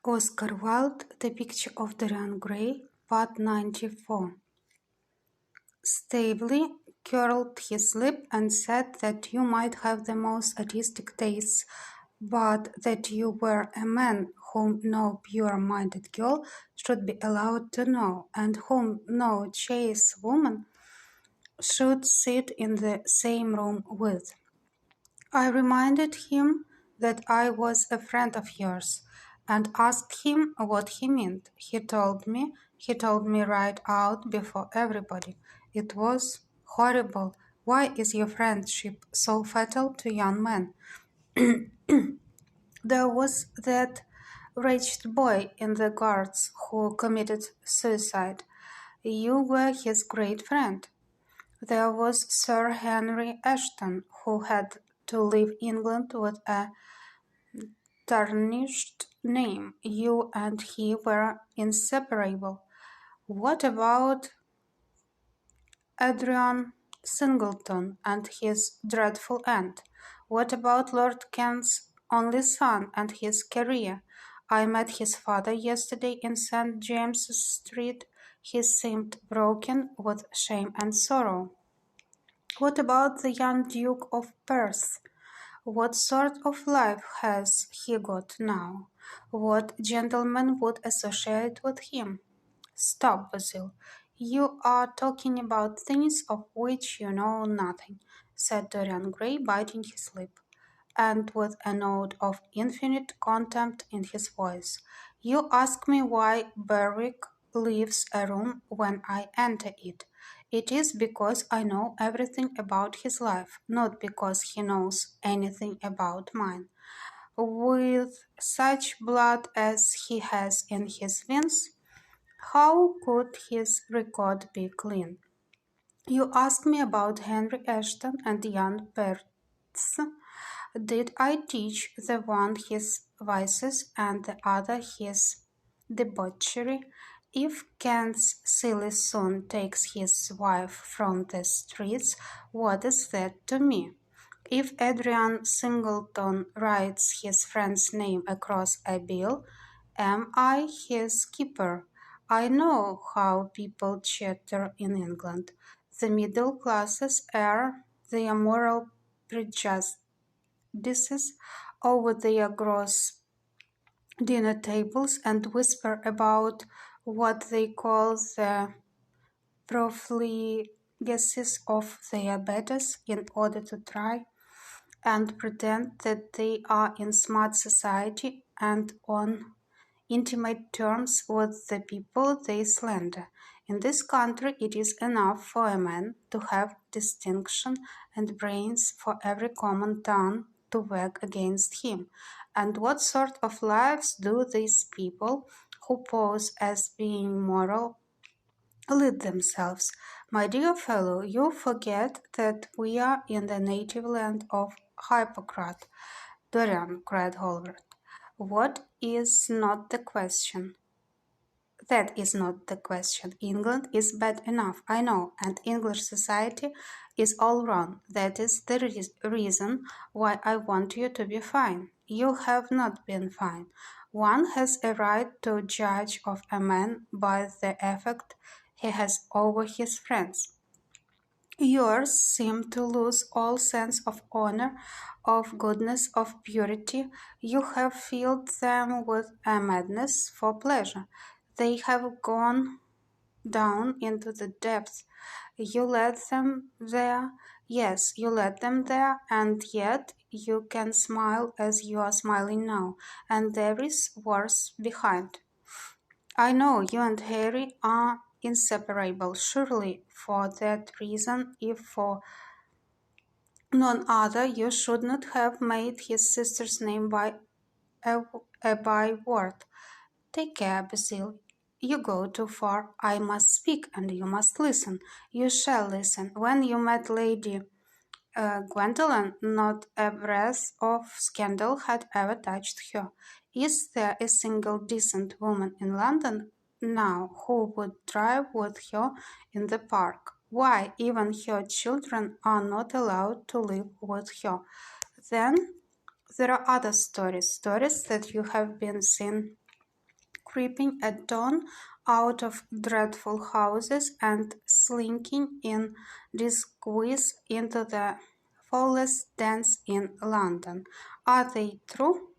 Oscar Wilde, The Picture of Dorian Gray, Part 94. Stavely curled his lip and said that you might have the most artistic tastes, but that you were a man whom no pure-minded girl should be allowed to know, and whom no chaste woman should sit in the same room with. I reminded him that I was a friend of yours, and asked him what he meant. He told me right out before everybody. It was horrible. Why is your friendship so fatal to young men? There was that wretched boy in the Guards who committed suicide. You were his great friend. There was Sir Henry Ashton, who had to leave England with a tarnished name. You and he were inseparable. What about Adrian Singleton and his dreadful end? What about Lord Kent's only son and his career? I met his father yesterday in St. James's Street. He seemed broken with shame and sorrow. What about the young Duke of Perth? What sort of life has he got now? What gentleman would associate with him? Stop, Basil. You are talking about things of which you know nothing, said Dorian Gray, biting his lip, and with a note of infinite contempt in his voice. You ask me why Berwick leaves a room when I enter it. It is because I know everything about his life, not because he knows anything about mine. With such blood as he has in his veins, how could his record be clean? You ask me about Henry Ashton and young Perth. Did I teach the one his vices and the other his debauchery? If Kent's silly son takes his wife from the streets, what is that to me? If Adrian Singleton writes his friend's name across a bill, am I his keeper? I know how people chatter in England. The middle classes air their moral prejudices over their gross dinner tables and whisper about what they call the profligacies of their betters in order to try and pretend that they are in smart society and on intimate terms with the people they slander. In this country, it is enough for a man to have distinction and brains for every common tongue to wag against him. And what sort of lives do these people, who pose as being moral, lead themselves? My dear fellow, you forget that we are in the native land of Hippocrates. Dorian, cried Hallward. What is not the question? That is not the question. England is bad enough, I know, and English society is all wrong. That is the reason why I want you to be fine. You have not been fine. One has a right to judge of a man by the effect he has over his friends. Yours seem to lose all sense of honor, of goodness, of purity. You have filled them with a madness for pleasure. They have gone down into the depths. You let them there. Yes, you let them there, and yet you can smile as you are smiling now, and there is worse behind. I know you and Harry are inseparable, surely for that reason, if for none other, you should not have made his sister's name by a byword. Take care, Basil. You go too far. I must speak, and you must listen. You shall listen. When you met Lady Gwendolen, not a breath of scandal had ever touched her. Is there a single decent woman in London now who would drive with her in the park? Why, even her children are not allowed to live with her. Then there are other stories that you have been seen creeping at dawn out of dreadful houses and slinking in disguise into the foulest dens in London. Are they true?